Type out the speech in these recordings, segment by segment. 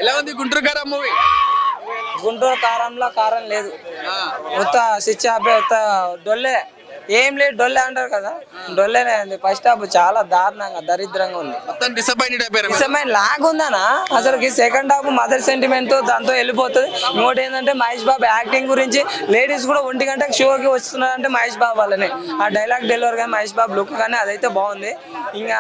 ఎలా ఉంది గుంటూరు కారం మూవీ? గుంటూరు కారంలో కారం లేదు, ఉత్త స్విచ్ ఆపే ఉత్త డొల్లే, ఏం లేదు డొల్లే అంటారు కదా, డొల్లేనే ఉంది. ఫస్ట్ హాఫ్ చాలా దారుణంగా దరిద్రంగా ఉంది, మొత్తం డిసప్పాయింటెడ్ అయిపోయారు. డిసప్పాయింట్ లాగ్ ఉందనా అసలుకి. సెకండ్ హాఫ్ మదర్ సెంటిమెంట్ దాంతో వెళ్ళిపోతుంది. ఇంకోటి ఏంటంటే మహేష్ బాబు యాక్టింగ్ గురించి లేడీస్ కూడా 1 గంటకి షోకి వస్తున్నారంటే మహేష్ బాబు వాళ్ళనే. ఆ డైలాగ్ డెలివరీ కానీ మహేష్ బాబు లుక్ కానీ అదైతే బాగుంది. ఇంకా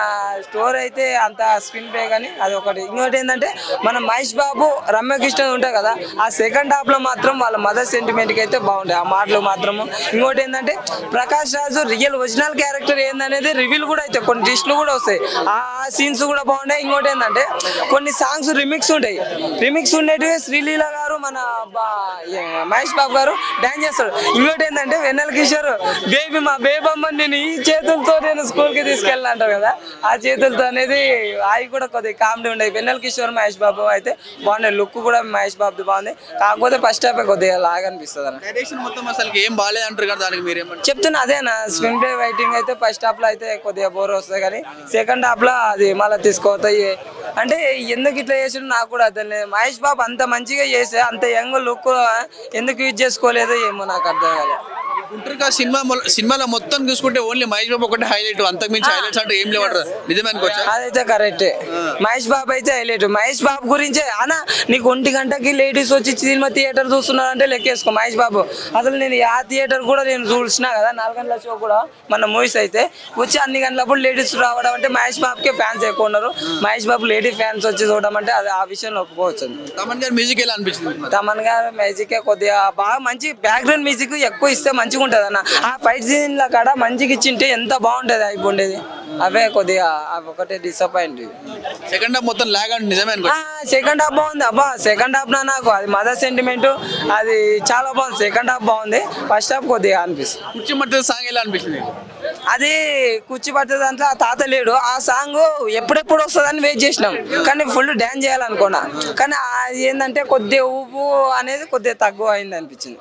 స్టోరీ అయితే అంత స్క్రీన్ ప్లే కానీ అది ఒకటి. ఇంకోటి ఏంటంటే మనం మహేష్ బాబు రమ్యకృష్ణ ఉంటాయి కదా, ఆ సెకండ్ హాఫ్ లో మాత్రం వాళ్ళ మదర్ సెంటిమెంట్ కి అయితే బాగుంటాయి ఆ మాటలు మాత్రము. ఇంకోటి ఏంటంటే ప్రకాష్ రాజు రియల్ ఒరిజినల్ క్యారెక్టర్ ఏందనేది రివీల్ కూడా అయితే కొన్ని డిస్లు కూడా వస్తాయి, ఆ సీన్స్ కూడా బాగుంటాయి. ఇంకోటి ఏంటంటే కొన్ని సాంగ్స్ రిమిక్స్ ఉంటాయి, రిమిక్స్ ఉండేటివి శ్రీలీల గారు మన మహేష్ బాబు గారు డాన్స్ చేస్తాడు. ఇంకోటి ఏంటంటే వెన్నెల కిషోర్ బేబీ మా బేబమ్మ నేను ఈ చేతులతో నేను స్కూల్ కి తీసుకెళ్ళిన అంటారు కదా, ఆ చేతులతో అనేది అవి కూడా కొద్దిగా కామెడీ ఉండేవి. వెన్నెల కిషోర్ మహేష్ బాబు అయితే బాగున్నాయి, లుక్ కూడా మహేష్ బాబుది బాగుంది. కాకపోతే ఫస్ట్ హాఫ్ కొద్దిగా లాగా అనిపిస్తుంది అన్న. డైరెక్షన్ మొత్తం అసలు ఏం బాగాలేదు అంటారు కదా, దానికి మీరు ఏమంటారు? చెప్తున్నా అదేనా, స్క్రీన్ ప్లే రైటింగ్ అయితే ఫస్ట్ హాఫ్ లో అయితే కొద్దిగా బోర్ వస్తుంది కానీ సెకండ్ హాఫ్ లో అది మళ్ళీ తీసుకోతాయి. అంటే ఎందుకు ఇట్లా చేసాడు నాకు కూడా అర్థం లేదు. మహేష్ బాబు అంత మంచిగా చేస్తే అంత యంగ్ లుక్ ఎందుకు యూజ్ చేసుకోలేదు ఏమో నాకు అర్థం కాలేదు. గుంటూరుగా సినిమాలో మొత్తం చూసుకుంటే ఓన్లీ మహేష్ బాబు ఒకటి హైలైట్, అంతకు మించి హైలైట్స్ అంటే ఏం లేవు. నిజమే అనుకోవచ్చు, అదైతే కరెక్ట్. మహేష్ బాబు అయితే హైలైట్. మహేష్ బాబు గురించే అన్న నీకు 1 గంటకి లేడీస్ వచ్చి సినిమా థియేటర్ చూస్తున్నారంటే లెక్కేసుకో. మహేష్ బాబు అసలు నేను ఆ థియేటర్ కూడా నేను చూసినా కదా 4 గంటల షో కూడా మన మూవీస్ అయితే వచ్చి అన్ని గంటలప్పుడు లేడీస్ రావడం అంటే మహేష్ బాబుకే ఫ్యాన్స్ ఎక్కువ ఉన్నారు. మహేష్ బాబు లేడీ ఫ్యాన్స్ వచ్చి చూడడం అంటే అది ఆ విషయంలో ఒప్పుకోవచ్చు. తమన్ గారి మ్యూజిక్ ఎలా అనిపించింది? తమన్ గారి మ్యూజిక్ కొద్దిగా బాగా మంచి బ్యాక్గ్రౌండ్ మ్యూజిక్ ఎక్కువ ఇస్తే మంచిగా ఉంటుంది అన్న. ఆ ఫైట్ సీన్ల కాడ మంచిగా ఇచ్చింటే ఎంత బాగుంటది అయిపోండేది. అవే కొద్దిగా ఒకటే డిసప్పాయింట్. సెకండ్ హాఫ్ మొత్తం లాగ్ అంటే నిజమే అనుకోవచ్చు. సెకండ్ హాఫ్ బాగుంది అబ్బా, సెకండ్ హాఫ్ నాకు అది మదర్ సెంటిమెంట్ అది చాలా బాగుంది. సెకండ్ హాఫ్ బాగుంది, ఫస్ట్ హాఫ్ కొద్దిగా అనిపిస్తుంది. కుర్చీ మధ్య సాంగ్ ఎలా అనిపించింది? అది కుర్చీ పట్టే దాంట్లో ఆ తాత లేడు, ఆ సాంగ్ ఎప్పుడెప్పుడు వస్తుందని వెయిట్ చేసినాం కానీ ఫుల్ డాన్స్ చేయాలనుకున్నా. కానీ అది ఏంటంటే కొద్దిగా ఊపు అనేది కొద్దిగా తక్కువ అయింది అనిపించింది.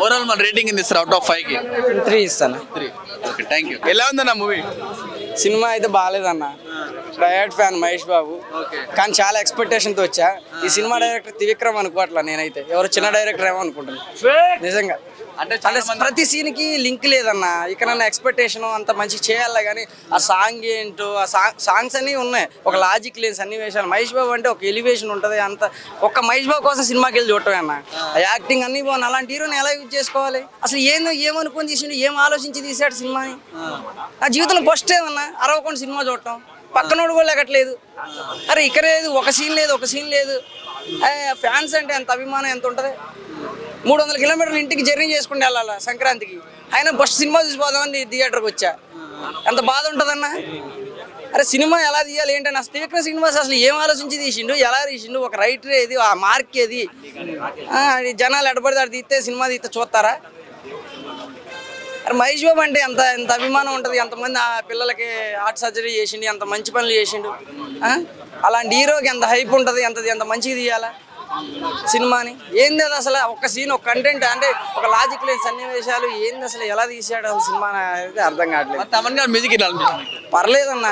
ఓవరాల్ మన రేటింగ్ ఎంత ఇస్తారు అవుట్ ఆఫ్ 5 కి? 3 ఇస్తాను. 3. Okay, thank you. ఎలా ఉందన్న మూవీ? సినిమా అయితే బాగాలేదన్న. డైరెక్ట్ ఫ్యాన్ మహేష్ బాబు, కానీ చాలా ఎక్స్పెక్టేషన్తో వచ్చా. ఈ సినిమా డైరెక్టర్ త్రివిక్రమ్ అనుకోవట్లా నేనైతే, ఎవరు చిన్న డైరెక్టర్ ఏమో అనుకుంటున్నాను నిజంగా. అంటే ప్రతి సీన్కి లింక్ లేదన్న. ఇక్కడ నన్ను ఎక్స్పెక్టేషన్ అంత మంచి చేయాలి కానీ ఆ సాంగ్ ఏంటో, ఆ సాంగ్స్ అన్నీ ఉన్నాయి, ఒక లాజిక్ లేని సన్నివేశాలు. మహేష్ బాబు అంటే ఒక ఎలివేషన్ ఉంటుంది అంత. ఒక్క మహేష్ బాబు కోసం సినిమాకి వెళ్ళి చూడటమే అన్న. ఆ యాక్టింగ్ అన్నీ బాగుంది. అలాంటి హీరోని ఎలా యూజ్ చేసుకోవాలి అసలు, ఏమనుకుని తీసిండు, ఏం ఆలోచించి తీసాడు సినిమాని. నా జీవితంలో ఫస్ట్ ఏమన్నా అరవకుండా సినిమా చూడటం, పక్కనోడు కూడా ఎక్కట్లేదు. అరే ఇక్కడ లేదు, ఒక సీన్ లేదు. ఫ్యాన్స్ అంటే ఎంత అభిమానం ఎంత ఉంటుంది. 300 కిలోమీటర్లు ఇంటికి జర్నీ చేసుకుంటూ వెళ్ళాలా సంక్రాంతికి, అయినా ఫస్ట్ సినిమా చూసిపోదామని థియేటర్కి వచ్చా. ఎంత బాధ ఉంటుందన్న. అరే సినిమా ఎలా తీయాలి ఏంటని అసలు త్రివిక్రమ్ శ్రీనివాస్ అసలు ఏం ఆలోచించి తీసిండు, ఎలా తీసిండు, ఒక రైటర్ ఏది, ఆ మార్క్ ఏది, జనాలు ఎడబడితే అటు తీస్తే సినిమా తీస్తే చూస్తారా? అరే మహేష్ బాబు అంటే ఎంత అభిమానం ఉంటుంది. ఎంతమంది ఆ పిల్లలకి హార్ట్ సర్జరీ చేసిండు, ఎంత మంచి పనులు చేసిండు. అలాంటి హీరోకి ఎంత హైప్ ఉంటుంది, ఎంత మంచిగా తీయాలా సినిమాని. ఏంది అది అసలు, ఒక సీన్, ఒక కంటెంట్ అంటే ఒక లాజిక్ లేని సన్నివేశాలు ఏంది అసలు, ఎలా తీసాడు అసలు సినిమా అయితే అర్థం కావట్లేదు. తమన్ గారి మ్యూజిక్ ఎలా అనిపించింది? పర్లేదన్న.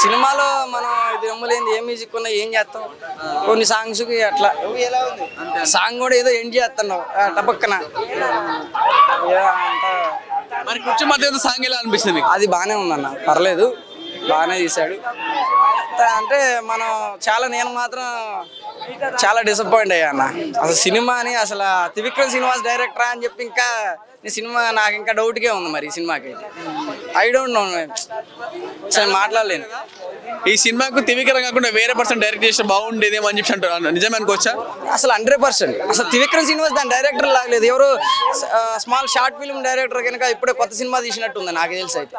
సినిమాలో మనం ఇది నమ్మలేంది, ఏ మ్యూజిక్ ఉన్నా ఏం చేస్తాం. కొన్ని సాంగ్స్కి అట్లా సాంగ్ కూడా ఏదో ఎండ్ చేస్తున్నావు టపక్కన. మరి కుర్చీ మధ్య సాంగ్ ఎలా అనిపిస్తుంది? అది బాగానే ఉందన్న, పర్లేదు, బాగానే తీశాడు. అంటే నేను మాత్రం చాలా డిసప్పాయింట్ అయ్యా అన్న. అసలు సినిమాని అసలు త్రివిక్రమ్ శ్రీనివాస్ డైరెక్టరా అని చెప్పి ఇంకా సినిమా నాకు ఇంకా డౌట్గా ఉంది. మరి ఈ సినిమాకి అయితే ఐ డోంట్ నో, అసలు మాట్లాడలేను. ఈ సినిమాకు త్రివిక్రమ్ కాకుండా వేరే పర్సన్ డైరెక్ట్ చేస్తే బాగుండేదేమో అని చెప్పి అంటారు, నిజమే అనుకోవచ్చా? అసలు 100%. అసలు త్రివిక్రమ్ శ్రీనివాస్ దాని డైరెక్టర్ లాగలేదు, ఎవరు స్మాల్ షార్ట్ ఫిల్మ్ డైరెక్టర్ కనుక ఇప్పుడే కొత్త సినిమా తీసినట్టు ఉంది నాకు తెలిసి అయితే.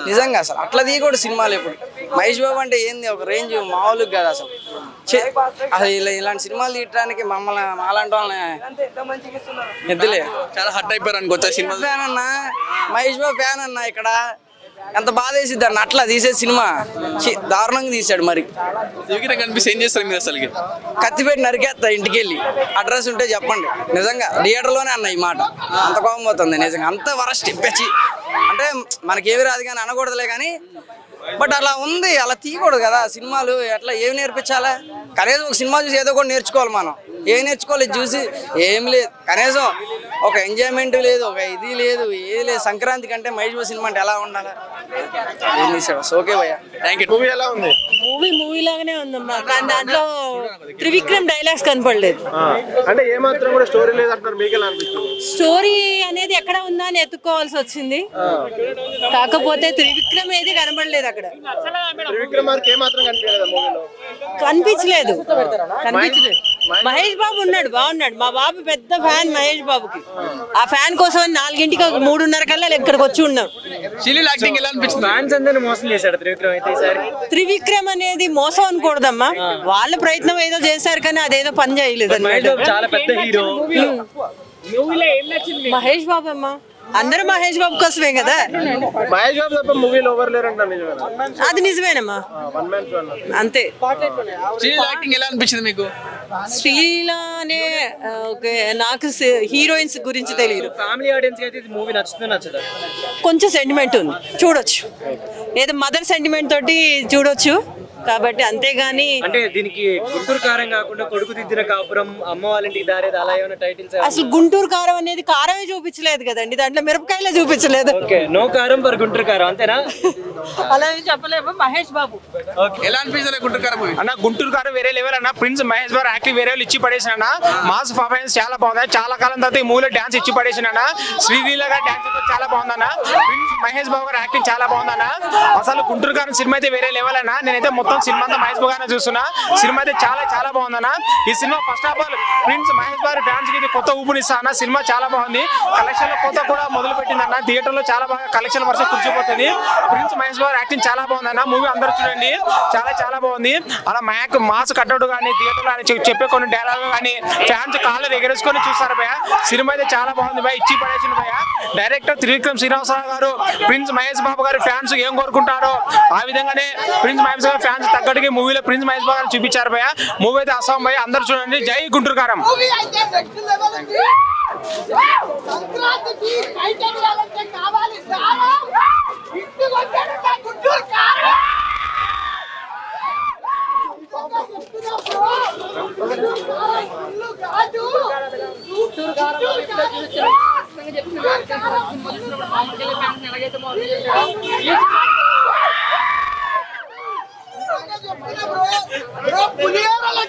నిజంగా అసలు అట్లా తీయకూడదు సినిమాలు ఇప్పుడు. మహేష్ బాబు అంటే ఏంది, ఒక రేంజ్ మామూలుగా కాదు అసలు. అసలు ఇలాంటి సినిమాలు తీయడానికి మమ్మల్ని అలాంటి వాళ్ళని ఎద్దులే చాలా హర్ట్ అయిపోయారు అనుకోవచ్చా సినిమా ఫ్యాన్ అన్న. మహేష్ బాబు ఫ్యాన్ అన్న. ఇక్కడ ఎంత బాధ వేసిద్ది అన్న అట్లా తీసే సినిమా. దారుణంగా తీసాడు. మరి కనిపిస్తే ఏం చేస్తారు మీరు? అసలు కత్తిపెట్టి నరికేస్తా ఇంటికి వెళ్ళి. అడ్రస్ ఉంటే చెప్పండి. నిజంగా థియేటర్లోనే అన్న ఈ మాట. అంత కోపం పోతుంది నిజంగా. అంత వరస్ట్ ఇప్పచ్చి అంటే మనకేమి రాదు కానీ అనకూడదులే కానీ బట్ అలా ఉంది, అలా తీయకూడదు కదా సినిమాలు. ఎట్లా ఏం నేర్పించాలా? కనీసం ఒక సినిమా చూసి ఏదో కూడా నేర్చుకోవాలి మనం. ఏం నేర్చుకోవాలి చూసి? ఏం లేదు, కనీసం ఒక ఎంజాయ్మెంట్ లేదు, ఒక ఇది లేదు, ఏది లేదు. సంక్రాంతి కంటే మహేష్ బాబు సినిమా అంటే ఎలా ఉండాలి? ఏం తీసాడు? ఓకే భయ్యా, థ్యాంక్ యూ. మూవీ ఎలా ఉంది? మూవీ లాగానే ఉందమ్మా, కానీ దాంట్లో త్రివిక్రమ్ డైలాగ్స్ కనపడలేదు. అంటే ఏమాత్రం కూడా స్టోరీ లేదు అంటారు, మీకు ఎలా అనిపిస్తుంది? స్టోరీ అనేది ఎక్కడ ఉందా అని ఎత్తుకోవాల్సి వచ్చింది. కాకపోతే త్రివిక్రమ్ ఏది కనపడలేదు అక్కడ. త్రివిక్రమ్ గారికి ఏమాత్రం కనిపించలేదు మూవీలో. కనిపించలేదు. మహేష్ బాబు ఉన్నాడు, బాగున్నాడు. మా బాబు పెద్ద ఫ్యాన్ మహేష్ బాబుకి. ఆ ఫ్యాన్ కోసం 4ంటికి 3:30 కల్లా ఇక్కడికి వచ్చి ఉన్నాం. యాక్టింగ్ ఎలా అనిపించింది? ఫ్యాన్స్ అందరిని మోసం చేశాడు త్రివిక్రమ్ అయితే ఈసారి. త్రివిక్రమ్ అనేది మోసం అనకూడదమ్మా, వాళ్ళ ప్రయత్నం ఏదో చేశారు కానీ అదేదో పని చేయలేదు. చాలా పెద్ద హీరో. మహేష్ బాబు అమ్మా, అందరూ మహేష్ బాబు కోసమే కదా. మహేష్ బాబు తప్ప మూవీలో ఎవరు లేరు అంటారు, నిజమేనా? అది నిజమేనమ్మా, అంతే. యాక్టింగ్ ఎలా అనిపించింది మీకు? శ్రీలానే ఓకే, నాకు హీరోయిన్స్ గురించి తెలియదు. ఫ్యామిలీ ఆడియన్స్ అయితే ఇది మూవీ నచ్చుతుంది నచ్చదా? కొంచెం సెంటిమెంట్ ఉంది, చూడొచ్చు. ఏదో మదర్ సెంటిమెంట్ తోటి చూడొచ్చు కాబట్టి, అంతేగాని అంటే దీనికి గుంటూరు కారం కాకుండా కొడుకు దిద్దిన కాపురం, అమ్మ వాళ్ళ ఇంటికి దారేది అలా ఏమైనా టైటిల్స్? అసలు గుంటూరు కారం అనేది కారమే చూపించలేదు కదండి, దాంట్లో మిరపకాయలే చూపించలేదు. ఓకే, నో కారం ఫర్ గుంటూరు కారం, అంతేనా? అలా ఏం చెప్పలేము. మహేష్ బాబు ఎలా అనిపించింది గుంటూరు కారం మూవీ? అన్న గుంటూరు కారం వేరే లెవెల్ అన్న. ప్రిన్స్ మహేష్ బాబు యాక్టింగ్ వేరే ఇచ్చి పడేసిన మాస్ పర్ఫార్మెన్స్ చాలా బాగుంది. చాలా కాలం తర్వాత ఈ మూవీలో డాన్స్ ఇచ్చి పడేసిన శ్రీలీల గారి డాన్స్ చాలా బాగుందన్న. ప్రిన్స్ మహేష్ బాబు గారు యాక్టింగ్ చాలా బాగుందన్న. అసలు గుంటూరు కారం సినిమా అయితే వేరే లెవెల్ అన్న. నేనైతే మొత్తం సినిమా అంతా మహేష్ బాబు గారిని చూస్తున్నా. సినిమా అయితే చాలా చాలా బాగుందన్న. ఈ cinema first of all prince Mahesh Babu fans కి కొత్త ఊపునిస్తా అన్న. సినిమా చాలా బాగుంది. కలెక్షన్ లో కొత్త కూడా మొదలు పెట్టిందన్న. థియేటర్ లో చాలా బాగా కలెక్షన్ వరుస కూర్చోపోతుంది. ప్రిన్స్ మహేష్ బాబు యాక్టింగ్ చాలా బాగుందన్న. మూవీ అందరూ చూడండి, చాలా చాలా బాగుంది. అలా మాస్ కట్అవుట్ కానీ థియేటర్ లో చెప్పే కొన్ని డైలాగ్ కానీ ఫ్యాన్స్ కాళ్ళు ఎగరేసుకొని చూస్తారు భయ. సినిమా అయితే చాలా బాగుంది భయ, ఇచ్చి పడేసింది భయ. డైరెక్టర్ త్రివిక్రమ్ శ్రీనివాసరావు గారు ప్రిన్స్ మహేష్ బాబు గారు ఫ్యాన్స్ ఏం కోరుకుంటారో ఆ విధంగానే ప్రిన్స్ మహేష్ బాబు ఫ్యాన్స్ తగ్గట్టుగా మూవీలో ప్రిన్స్ మహేష్ బాబు గారు చూపించారు భయ. మూవీ అయితే అస్సాం భయ, అందరూ చూడండి. జై గుంటూరు కారం.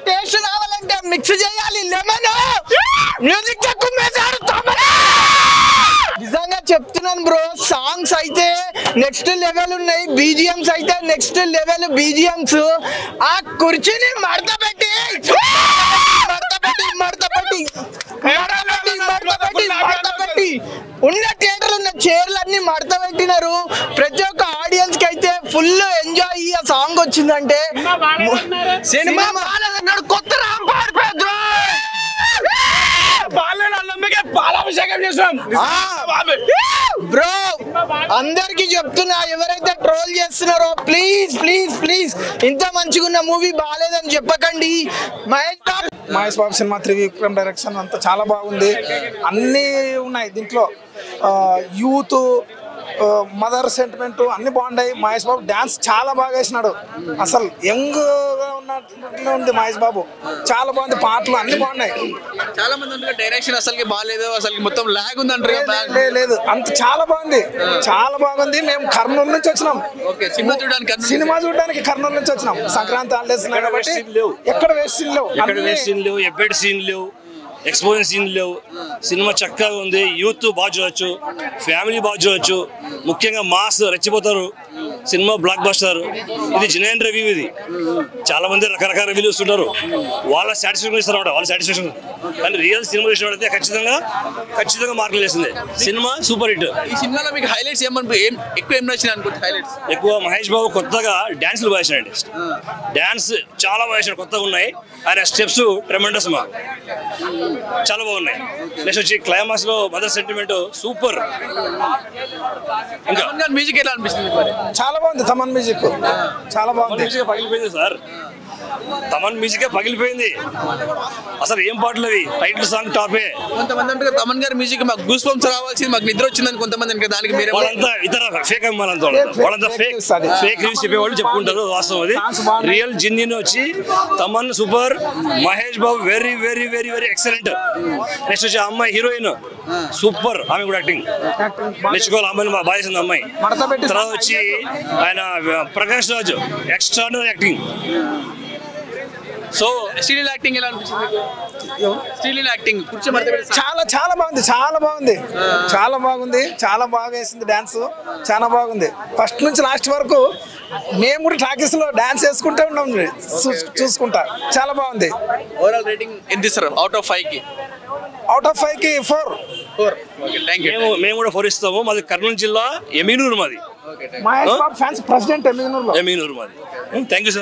టేస్ట్ రావాలంటే మిక్స్ చేయాలి, లెమన్ మ్యూజిక్ నిజంగా చెప్తున్నాను బ్రో. సాంగ్స్ అయితే నెక్స్ట్ లెవెల్ ఉన్నాయి, బీజిఎంస్ అయితే నెక్స్ట్ లెవెల్ బీజిఎంస్. ఆ కుర్చీని మడత పెట్టి ఉన్న థియేటర్ ఉన్న చైర్లు అన్ని మడత పెట్టినారు. ప్రతి ఒక్క ఆడియన్స్ కి అయితే ఫుల్ ఎంజాయ్. ఆ సాంగ్ వచ్చిందంటే సినిమా బాలేదన్నాడు కొత్త రాంపాడు పెద్ద బ్రో. అందరికి చెప్తున్నా, ఎవరైతే ట్రోల్ చేస్తున్నారో ప్లీజ్ ప్లీజ్ ప్లీజ్ ఇంత మంచిగా ఉన్న మూవీ బాలేదని చెప్పకండి. మహేష్ బాబు సినిమా త్రివిక్రమ్ డైరెక్షన్ అంతా చాలా బాగుంది. అన్నీ ఉన్నాయి దీంట్లో. యూత్, మదర్ సెంటిమెంట్ అన్ని బాగున్నాయి. మహేష్ బాబు డాన్స్ చాలా బాగా వేసినాడు. అసలు యంగ్ గా ఉన్నట్లే ఉంది మహేష్ బాబు. చాలా బాగుంది, పాటలు అన్ని బాగున్నాయి. చాలా మంది అంటారు డైరెక్షన్ అసలు బాగాలేదు, అసలు మొత్తం లాగ్ ఉంది అంటారు. లేదు, అంత చాలా బాగుంది, చాలా బాగుంది. మేము కర్నూలు నుంచి వచ్చినాం సినిమా చూడడానికి. కర్నూలు నుంచి వచ్చినాం. సంక్రాంతి హాలిడేస్ కాబట్టి ఎక్కడ వేస్ట్ సీన్ లేవు, ఎబ్బెడ్ సీన్ లేవు, ఎక్స్పోజర్ సీన్ లేవు. సినిమా చక్కగా ఉంది. యూత్ బాగా చూడొచ్చు, ఫ్యామిలీ బాగా చూడొచ్చు. ముఖ్యంగా మాస్ రెచ్చిపోతారు. Cinema blockbuster. ఇది జెన్యూన్ రివ్యూ. ఇది చాలా మంది రకరకాల రివ్యూలు ఇస్తుంటారు. వాళ్ళ సాటిస్ఫాక్షన్ ఇస్తారు అన్నమాట, వాళ్ళ సాటిస్ఫాక్షన్. కానీ రియల్ సినిమా చూసినట్లయితే ఖచ్చితంగా మార్కులు వేస్తుంది. Cinema super hit. ఈ సినిమాలో మీకు హైలైట్స్ ఎక్కువ ఏం నచ్చినాయి అనుకుంటే? హైలైట్స్ ఎక్కువ మహేష్ బాబు కొత్తగా డాన్సులు వేసినాయండి. డాన్స్ చాలా బాగా వేసినాడు, కొత్తగా ఉన్నాయి. ఆయన స్టెప్స్ ట్రెమెండస్, చాలా బాగున్నాయి. నెక్స్ట్ వచ్చి క్లైమాక్స్ లో మదర్ సెంటిమెంట్ సూపర్. ఇంకా మ్యూజిక్ ఎలా అనిపిస్తుంది? చాలా బాగుంది. తమన్ మ్యూజిక్ చాలా బాగుంది. పగిలిపోయింది సార్. తమన్ మ్యూజిక్ పగిలిపోయింది. అసలు ఏం పాటలు అవి, టైటిల్ సాంగ్ టాపే. కొంతమంది అంటే తమన్ గారి మ్యూజిక్ మాకు గూస్ బంప్స్ రావాల్సింది, మాకు నిద్ర వచ్చిందని కొంతమంది అంటే దానికి మీరు వాళ్ళంతా ఇతర ఫేక్ అమ్మాలంతా వాళ్ళంతా ఫేక్ న్యూస్ చెప్పేవాళ్ళు చెప్పుకుంటారు. వాస్తవం అది. రియల్ జిన్నిన్ వచ్చి Thaman super, Mahesh Babu very very very very excellent. Next వచ్చి అమ్మాయి హీరోయిన్ సూపర్, ఆమె కూడా యాక్టింగ్ నేర్చుకోవాలి. అమ్మాయిని బాగా చేసింది అమ్మాయి. తర్వాత వచ్చి ఆయన Prakash Raj extraordinary acting. So Sreeleela acting ఎలా అనిపించింది? శ్రీలీల యాక్టింగ్ చాలా చాలా బాగుంది, చాలా బాగుంది, చాలా బాగుంది, చాలా బాగా వేసింది డాన్స్, చాలా బాగుంది. ఫస్ట్ నుంచి లాస్ట్ వరకు మేము కూడా టాకీస్ లో డాన్స్ వేసుకుంటూ ఉన్నాం, చూసుకుంటా. చాలా బాగుంది. ఓవరాల్ రేటింగ్ ఎంత ఇస్తారు అవుట్ ఆఫ్ 5 కి? అవుట్ ఆఫ్ 5 కి 4. మేము కూడా 4 ఇస్తాము. మాది కర్నూలు జిల్లా ఎమీనూరు. మాది మహేష్ బాబు ఫ్యాన్స్ ప్రెసిడెంట్ ఎమీనూరు మాది. Thank you sir.